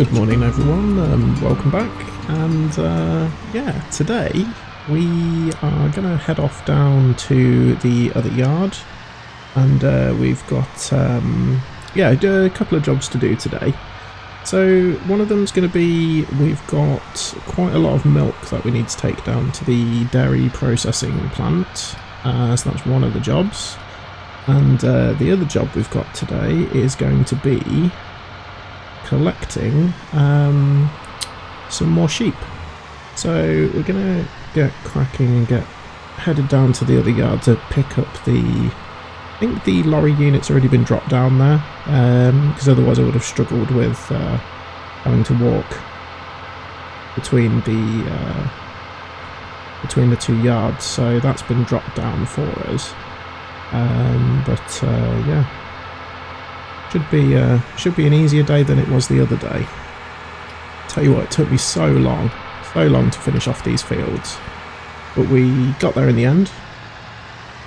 Good morning everyone, welcome back, and yeah, today we are going to head off down to the other yard, and we've got a couple of jobs to do today. So one of them's going to be, we've got quite a lot of milk that we need to take down to the dairy processing plant, so that's one of the jobs. And the other job we've got today is going to be collecting some more sheep. So we're going to get cracking and get headed down to the other yard to pick up the... I think the lorry unit's already been dropped down there, because otherwise I would have struggled with having to walk between the two yards. So that's been dropped down for us. Yeah, should be an easier day than it was the other day. Tell you what, it took me so long to finish off these fields, but we got there in the end.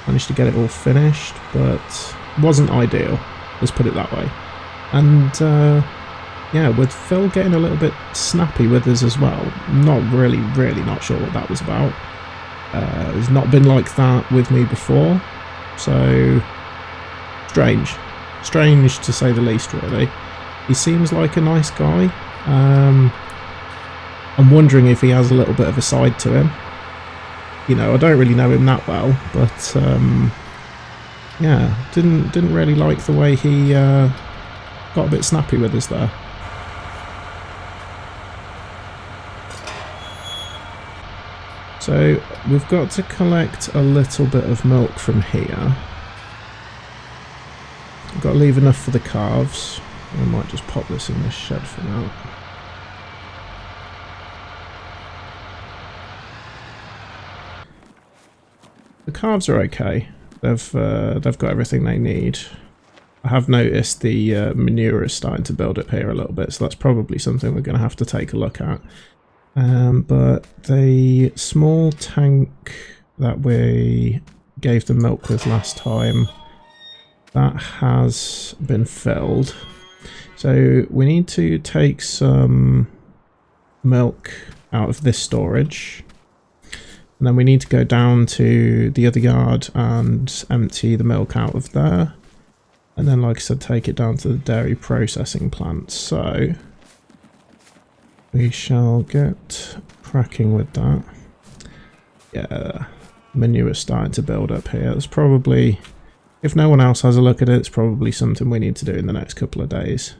Managed to get it all finished, but wasn't ideal, let's put it that way. And yeah, with Phil getting a little bit snappy with us as well, really not sure what that was about. It's not been like that with me before, so strange to say the least, really. He seems like a nice guy. I'm wondering if he has a little bit of a side to him. You know, I don't really know him that well, but yeah, didn't really like the way he got a bit snappy with us there. So we've got to collect a little bit of milk from here. I've got to leave enough for the calves. I might just pop this in this shed for now. The calves are okay. They've got everything they need. I have noticed the manure is starting to build up here a little bit, so that's probably something we're going to have to take a look at. But the small tank that we gave the milk with last time, that has been filled. So we need to take some milk out of this storage. And then we need to go down to the other yard and empty the milk out of there. And then, like I said, take it down to the dairy processing plant. So we shall get cracking with that. Yeah, manure is starting to build up here. It's probably, if no one else has a look at it, it's probably something we need to do in the next couple of days.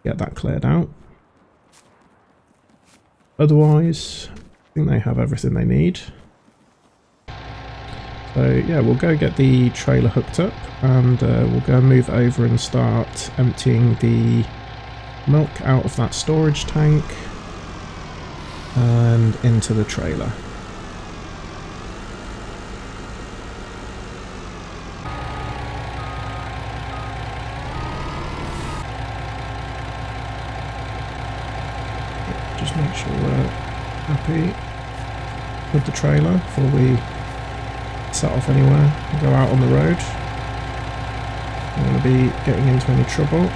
Get that cleared out. Otherwise, I think they have everything they need. So yeah, we'll go get the trailer hooked up, and we'll go and move over and start emptying the milk out of that storage tank and into the trailer. Just make sure we're happy with the trailer before we set off anywhere and go out on the road. Don't want to be getting into any trouble.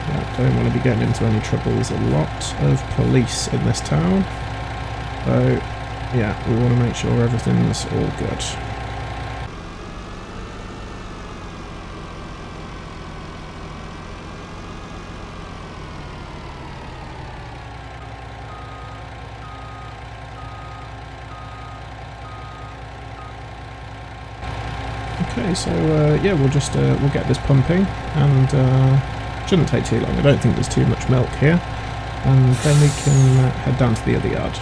Yeah, don't want to be getting into any trouble. There's a lot of police in this town, so yeah, we want to make sure everything's all good. Okay, so yeah, we'll get this pumping, and shouldn't take too long. I don't think there's too much milk here, and then we can head down to the other yard.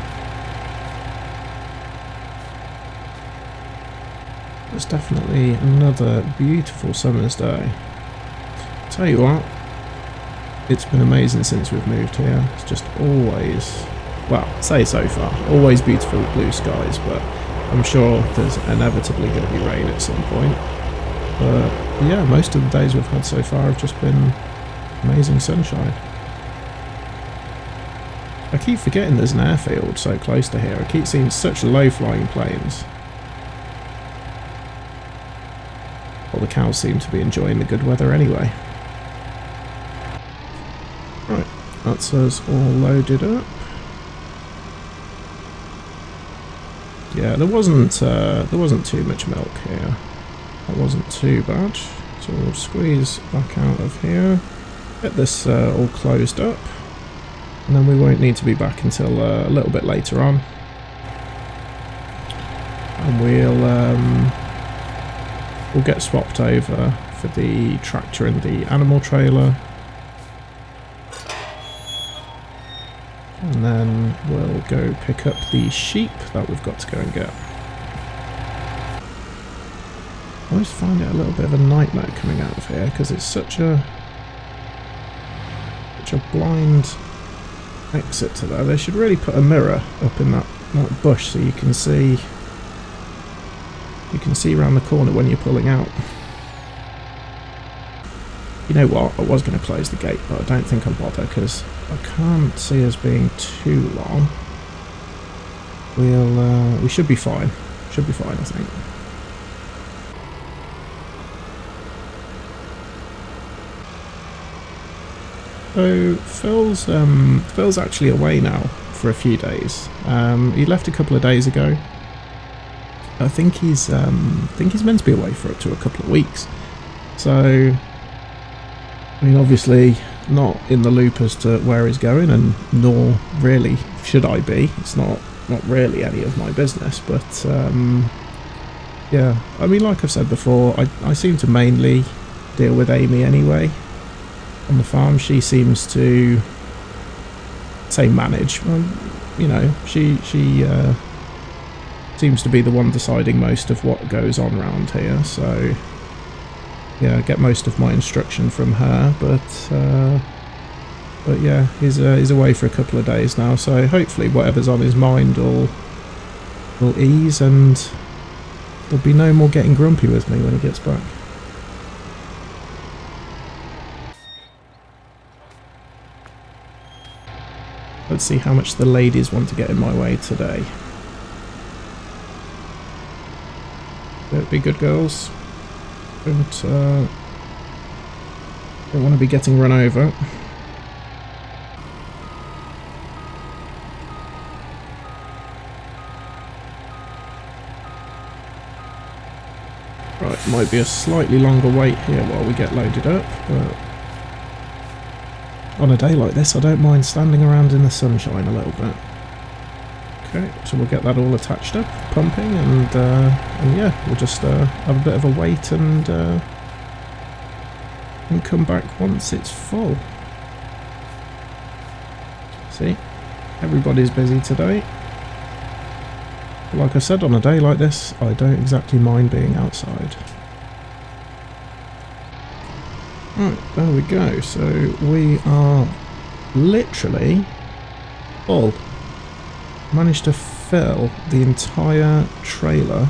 It's definitely another beautiful summer's day. Tell you what, it's been amazing since we've moved here. It's just always, well, say so far, always beautiful blue skies, but I'm sure there's inevitably going to be rain at some point. But yeah, most of the days we've had so far have just been amazing sunshine. I keep forgetting there's an airfield so close to here. I keep seeing such low flying planes. Well, the cows seem to be enjoying the good weather anyway. Right, that's us all loaded up. Yeah, there wasn't too much milk here. That wasn't too bad. So we'll squeeze back out of here, get this all closed up, and then we won't need to be back until a little bit later on. And we'll get swapped over for the tractor and the animal trailer. And then we'll go pick up the sheep that we've got to go and get. I always find it a little bit of a nightmare coming out of here because it's such a blind exit to there. They should really put a mirror up in that bush so you can see around the corner when you're pulling out. You know what? I was going to close the gate, but I don't think I'll bother because I can't see us being too long. We should be fine. Should be fine, I think. So Phil's actually away now for a few days. He left a couple of days ago. I think he's meant to be away for up to a couple of weeks. So, I mean, obviously not in the loop as to where he's going, and nor really should I be. It's not really any of my business. But yeah, I mean, like I've said before, I seem to mainly deal with Amy anyway. On the farm, she seems to say manage. You know, she seems to be the one deciding most of what goes on around here. So yeah, I get most of my instruction from her. But yeah, he's away for a couple of days now. So hopefully, whatever's on his mind will ease, and there'll be no more getting grumpy with me when he gets back. Let's see how much the ladies want to get in my way today. Don't be good girls. Don't want to be getting run over. Right, might be a slightly longer wait here while we get loaded up, but on a day like this, I don't mind standing around in the sunshine a little bit. Okay, so we'll get that all attached up, pumping, and yeah, we'll just have a bit of a wait and come back once it's full. See, everybody's busy today. Like I said, on a day like this, I don't exactly mind being outside. Right, there we go. So we are literally full. Managed to fill the entire trailer,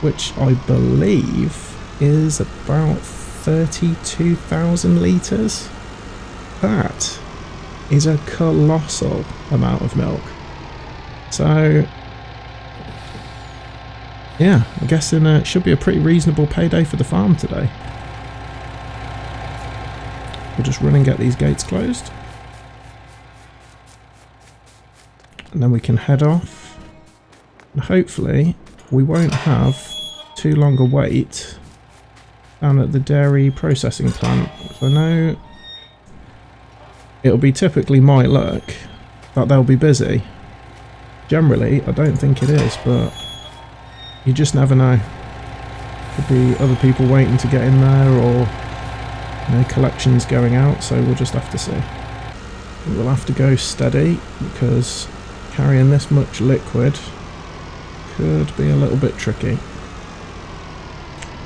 which I believe is about 32,000 litres. That is a colossal amount of milk. So yeah, I'm guessing it should be a pretty reasonable payday for the farm today. We'll just run and get these gates closed. And then we can head off. And hopefully we won't have too long a wait down at the dairy processing plant. So I know it'll be typically my luck that they'll be busy. Generally, I don't think it is, but you just never know. Could be other people waiting to get in there, or collections going out, so we'll just have to see. We'll have to go steady because carrying this much liquid could be a little bit tricky.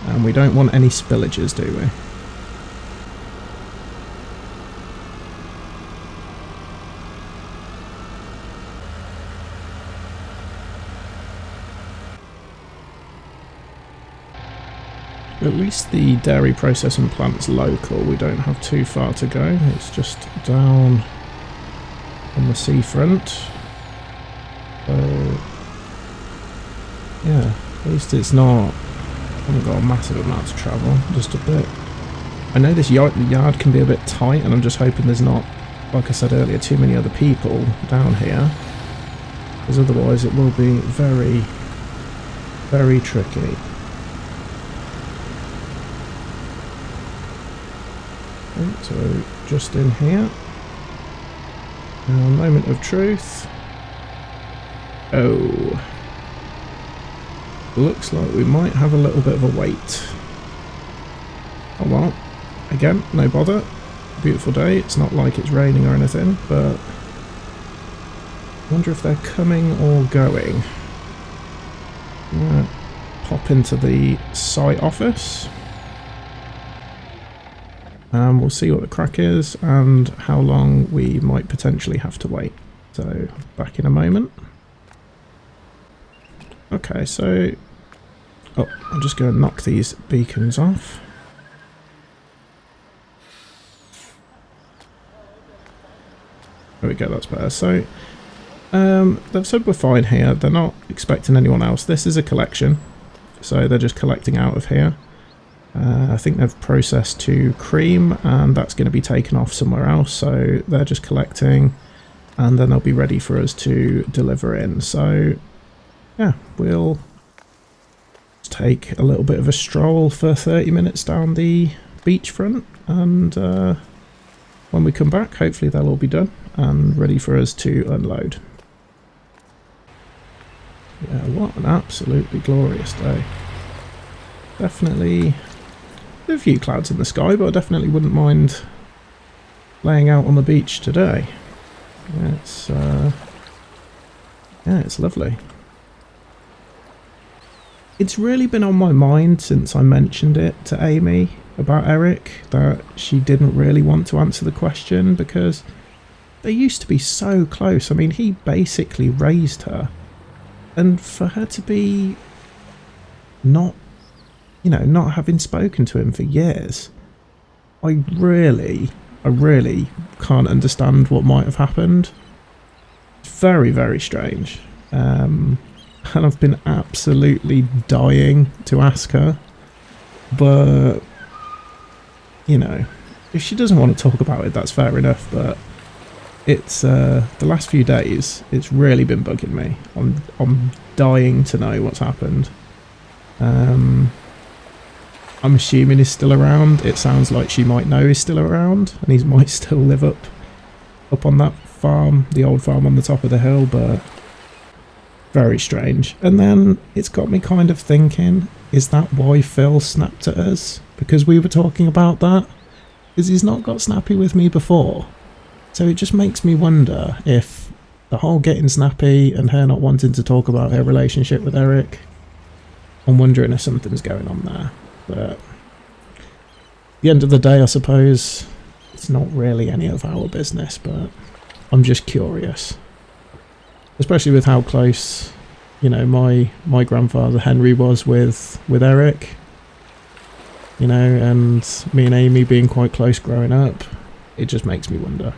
And we don't want any spillages, do we? At least the dairy processing plant's local, we don't have too far to go, it's just down on the seafront. So yeah, at least it's not Haven't got a massive amount to travel, just a bit. I know this yard can be a bit tight, and I'm just hoping there's not, like I said earlier, too many other people down here, because otherwise it will be very, very tricky. Okay, so just in here. Now, moment of truth. Oh. Looks like we might have a little bit of a wait. Oh well. Again, no bother. Beautiful day. It's not like it's raining or anything, but I wonder if they're coming or going. Pop into the site office. And we'll see what the crack is and how long we might potentially have to wait. So, back in a moment. Okay, so... Oh, I'll just go and knock these beacons off. There we go, that's better. So, they've said we're fine here. They're not expecting anyone else. This is a collection, so they're just collecting out of here. I think they've processed to cream, and that's going to be taken off somewhere else, so they're just collecting, and then they'll be ready for us to deliver in. So, yeah, we'll take a little bit of a stroll for 30 minutes down the beachfront, and when we come back, hopefully they'll all be done and ready for us to unload. Yeah, what an absolutely glorious day. Definitely a few clouds in the sky, but I definitely wouldn't mind laying out on the beach today. Yeah, it's lovely. It's really been on my mind since I mentioned it to Amy about Eric, that she didn't really want to answer the question, because they used to be so close. I mean, he basically raised her, and for her to be not, you know, not having spoken to him for years, I really can't understand what might have happened. It's very, very strange. And I've been absolutely dying to ask her, but, you know, if she doesn't want to talk about it, that's fair enough, but it's, the last few days, it's really been bugging me. I'm dying to know what's happened. I'm assuming he's still around. It sounds like she might know he's still around, and he might still live up on that farm, the old farm on the top of the hill, but very strange. And then it's got me kind of thinking, is that why Phil snapped at us? Because we were talking about that? Because he's not got snappy with me before. So it just makes me wonder if the whole getting snappy and her not wanting to talk about her relationship with Eric, I'm wondering if something's going on there. But at the end of the day, I suppose it's not really any of our business, but I'm just curious. Especially with how close, you know, my grandfather Henry was with Eric. You know, and me and Amy being quite close growing up, it just makes me wonder.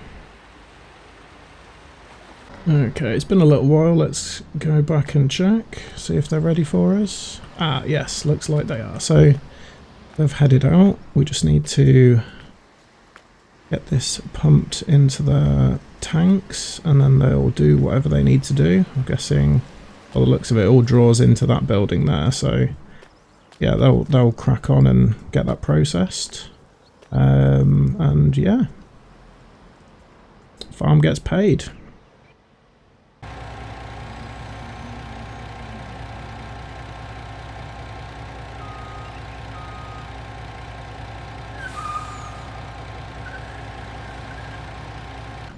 Okay, it's been a little while. Let's go back and check, see if they're ready for us. Ah, yes, looks like they are. So they've headed out. We just need to get this pumped into the tanks, and then they'll do whatever they need to do. I'm guessing, by the looks of it, all draws into that building there. So yeah, they'll crack on and get that processed. And yeah, farm gets paid.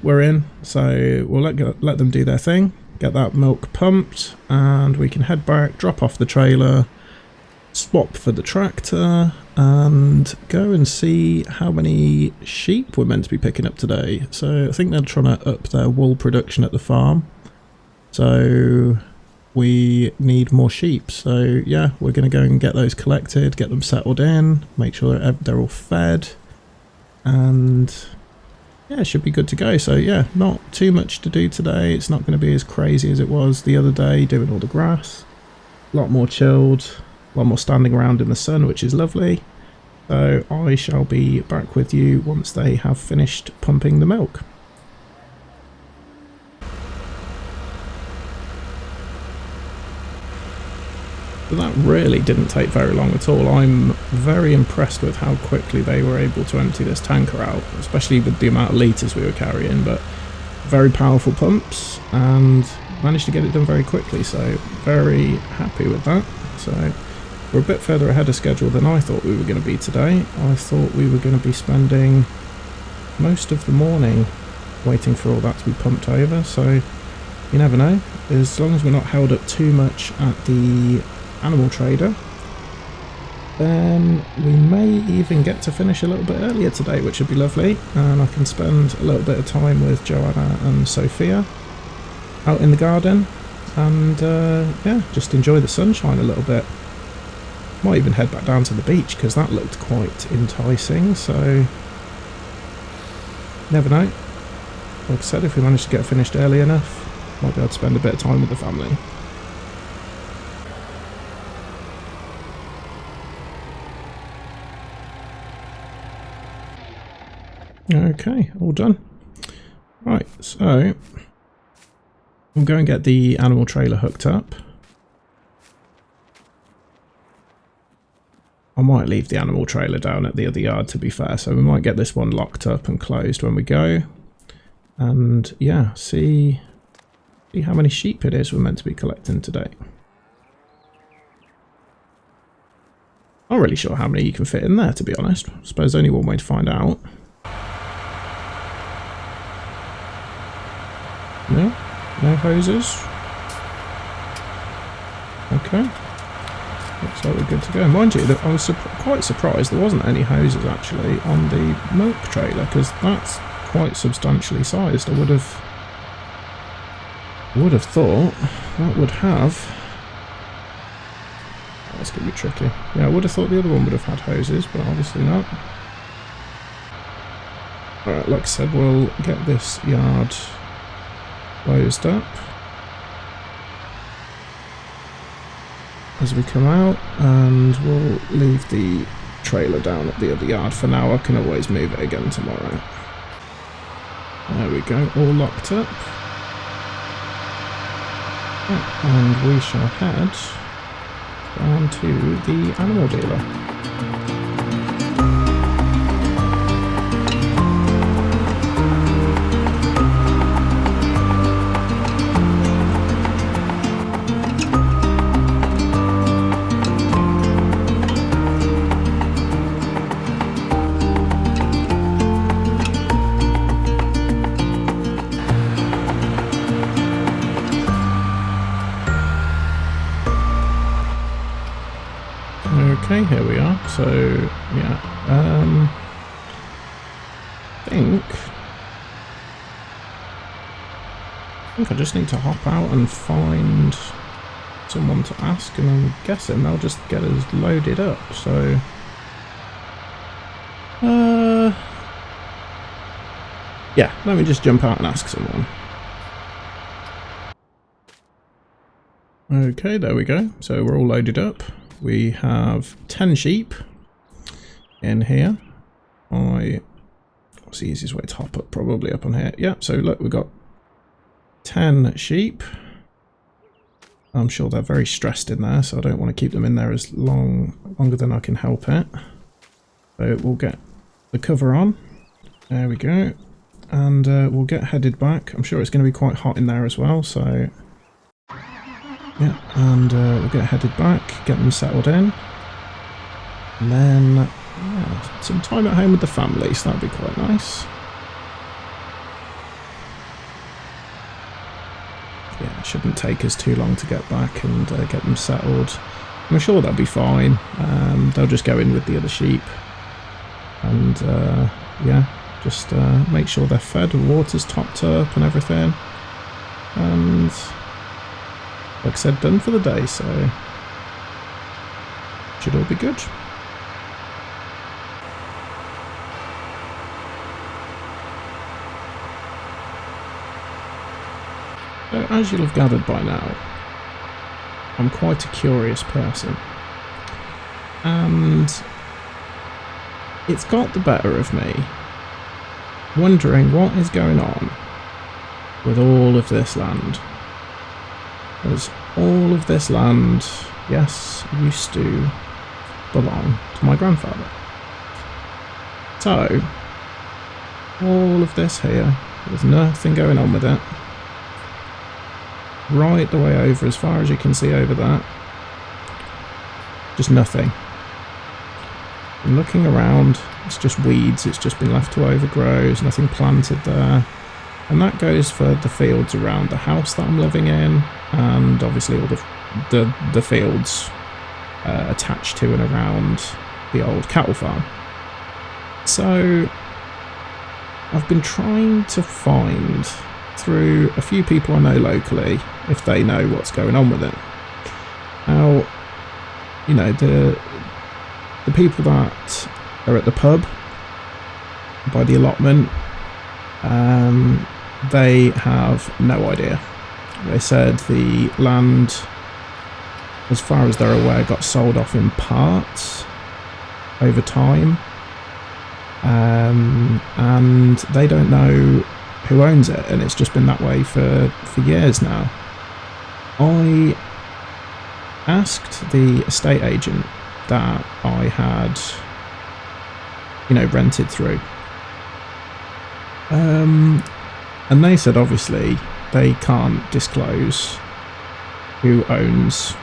We're in, so we'll let them do their thing, get that milk pumped, and we can head back, drop off the trailer, swap for the tractor, and go and see how many sheep we're meant to be picking up today. So I think they're trying to up their wool production at the farm, so we need more sheep. So yeah, we're going to go and get those collected, get them settled in, make sure they're all fed, and yeah, it should be good to go. So yeah, not too much to do today. It's not going to be as crazy as it was the other day doing all the grass. A lot more chilled. lot more standing around in the sun, which is lovely. So I shall be back with you once they have finished pumping the milk. But that really didn't take very long at all. I'm very impressed with how quickly they were able to empty this tanker out, especially with the amount of litres we were carrying, but very powerful pumps and managed to get it done very quickly, so very happy with that. So we're a bit further ahead of schedule than I thought we were going to be today. I thought we were going to be spending most of the morning waiting for all that to be pumped over, so you never know. As long as we're not held up too much at the animal trader, then we may even get to finish a little bit earlier today, which would be lovely, and I can spend a little bit of time with Joanna and Sophia out in the garden and yeah, just enjoy the sunshine a little bit. Might even head back down to the beach because that looked quite enticing, so never know. Like I said, if we manage to get finished early enough, might be able to spend a bit of time with the family. Okay, all done. Right, so we'll go and get the animal trailer hooked up. I might leave the animal trailer down at the other yard, to be fair, so we might get this one locked up and closed when we go. And yeah, see how many sheep it is we're meant to be collecting today. Not really sure how many you can fit in there, to be honest. I suppose only one way to find out. No? No hoses? Okay. Looks like we're good to go. Mind you, I was quite surprised there wasn't any hoses actually on the milk trailer, because that's quite substantially sized. I would have thought that would have... Oh, that's going to be tricky. Yeah, I would have thought the other one would have had hoses, but obviously not. Alright, like I said, we'll get this yard closed up as we come out, and we'll leave the trailer down at the other yard for now. I can always move it again tomorrow. There we go, all locked up. And we shall head down to the animal dealer. Okay, here we are. So, yeah, I think I just need to hop out and find someone to ask, and I'm guessing they'll just get us loaded up, so... yeah, let me just jump out and ask someone. Okay, there we go. So we're all loaded up. We have 10 sheep in here. What's the easiest way to hop up? Probably up on here. Yeah, so look, we've got 10 sheep. I'm sure they're very stressed in there, so I don't want to keep them in there as longer than I can help it. So we'll get the cover on. There we go. And we'll get headed back. I'm sure it's going to be quite hot in there as well, so... yeah, and we'll get headed back, get them settled in, and then yeah, some time at home with the family, so that'd be quite nice. Yeah, it shouldn't take us too long to get back and get them settled. I'm sure they'll be fine. They'll just go in with the other sheep, and yeah, just make sure they're fed, the water's topped up and everything, and... like I said, done for the day, so should all be good. So, as you'll have gathered by now, I'm quite a curious person. And it's got the better of me, wondering what is going on with all of this land. Because all of this land, yes, used to belong to my grandfather. So, all of this here, there's nothing going on with it. Right the way over, as far as you can see over that, just nothing. And looking around, it's just weeds, it's just been left to overgrow, there's nothing planted there. And that goes for the fields around the house that I'm living in, and obviously all the fields attached to and around the old cattle farm. So I've been trying to find, through a few people I know locally, if they know what's going on with it. Now, you know, the people that are at the pub by the allotment, they have no idea. They said the land, as far as they're aware, got sold off in parts over time, and they don't know who owns it, and it's just been that way for years now. I asked the estate agent that I had, you know, rented through, and they said obviously they can't disclose who owns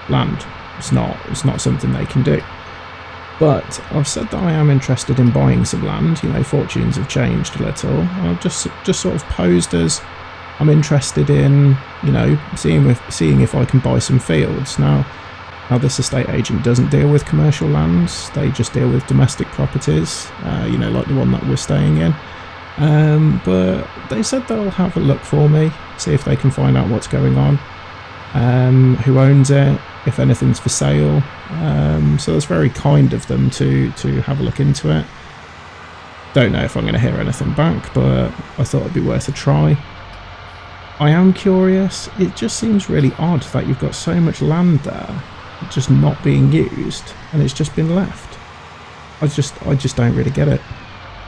land. It's not something they can do. But I've said that I am interested in buying some land. You know, fortunes have changed a little. I've just sort of posed as I'm interested in, you know, seeing if I can buy some fields. Now this estate agent doesn't deal with commercial lands. They just deal with domestic properties. You know, like the one that we're staying in. But they said they'll have a look for me, see if they can find out what's going on, who owns it, if anything's for sale. So that's very kind of them to have a look into it. Don't know if I'm going to hear anything back, but I thought it'd be worth a try. I am curious. It just seems really odd that you've got so much land there just not being used, and it's just been left. I just don't really get it.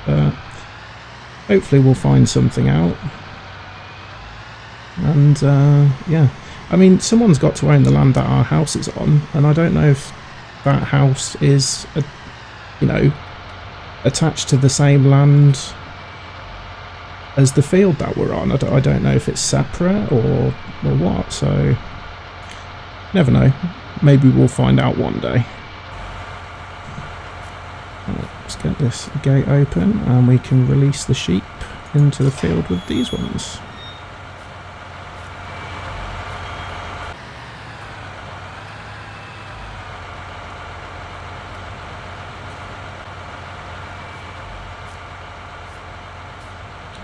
But hopefully we'll find something out. And yeah, I mean, someone's got to own the land that our house is on, and I don't know if that house is, you know, attached to the same land as the field that we're on. I don't know if it's separate or what, so never know. Maybe we'll find out one day. Let's get this gate open and we can release the sheep into the field with these ones.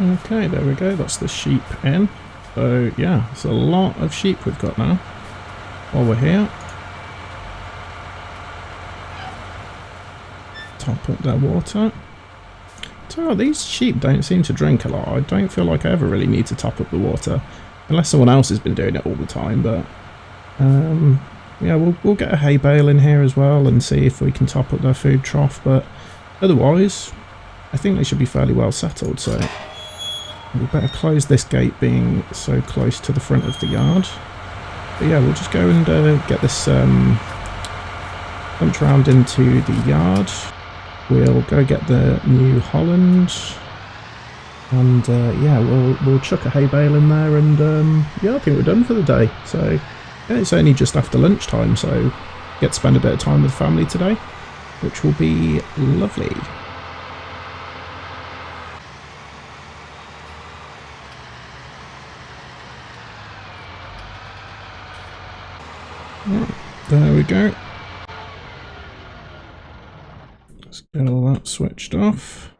Okay, there we go, that's the sheep in. So yeah, it's a lot of sheep we've got now while we're here. Top up their water. So these sheep don't seem to drink a lot. I don't feel like I ever really need to top up the water, unless someone else has been doing it all the time. But yeah, we'll get a hay bale in here as well and see if we can top up their food trough. But otherwise, I think they should be fairly well settled. So we better close this gate, being so close to the front of the yard. But yeah, we'll just go and get this punch round into the yard. We'll go get the New Holland, and yeah, we'll chuck a hay bale in there, and yeah, I think we're done for the day. So yeah, it's only just after lunchtime, so get to spend a bit of time with family today, which will be lovely. Right, there we go. Get all that switched off.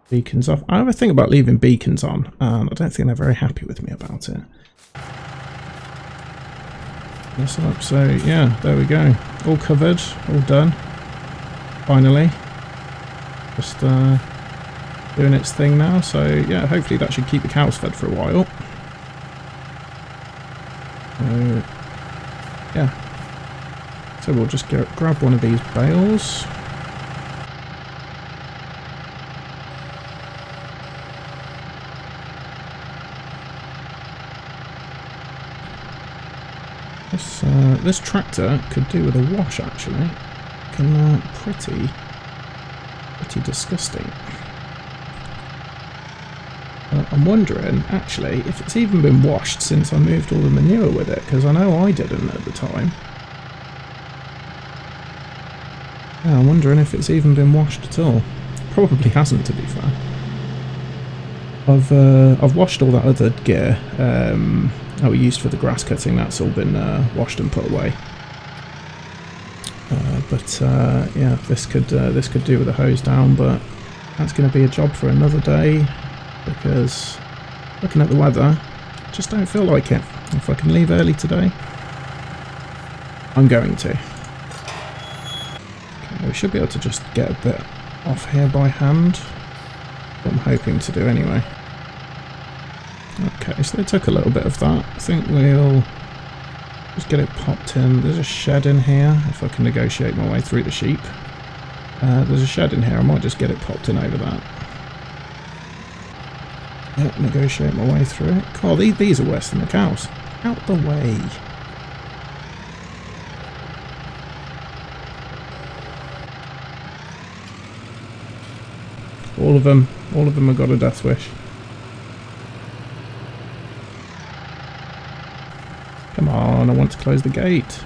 Beacons off. I have a thing about leaving beacons on, and I don't think they're very happy with me about it. This up, so yeah, there we go. All covered, all done. Finally. Just doing its thing now, so yeah, hopefully that should keep the cows fed for a while. Yeah. So we'll just grab one of these bales. This tractor could do with a wash, actually. Pretty disgusting. I'm wondering, actually, if it's even been washed since I moved all the manure with it, because I know I didn't at the time. Yeah, I'm wondering if it's even been washed at all. Probably hasn't, to be fair. I've washed all that other gear that we used for the grass cutting. That's all been washed and put away. Yeah, this could do with a hose down, but that's going to be a job for another day, because looking at the weather, I just don't feel like it. If I can leave early today, I'm going to. Okay, we should be able to just get a bit off here by hand. What I'm hoping to do anyway. Okay, so they took a little bit of that. I think we'll just get it popped in. There's a shed in here, if I can negotiate my way through the sheep. There's a shed in here, I might just get it popped in over that. Yep, negotiate my way through it. Oh, these are worse than the cows. Out the way. All of them have got a death wish. Come on, I want to close the gate.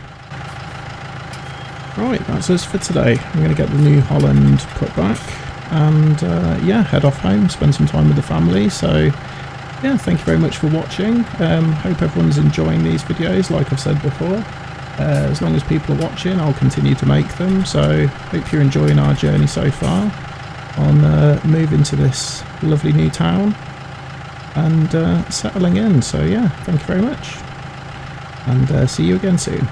Right, that's us for today. I'm going to get the New Holland put back and yeah, head off home, spend some time with the family. So yeah, thank you very much for watching. Hope everyone's enjoying these videos, like I've said before. As long as people are watching, I'll continue to make them. So hope you're enjoying our journey so far on moving to this lovely new town and settling in. So yeah, thank you very much, and see you again soon.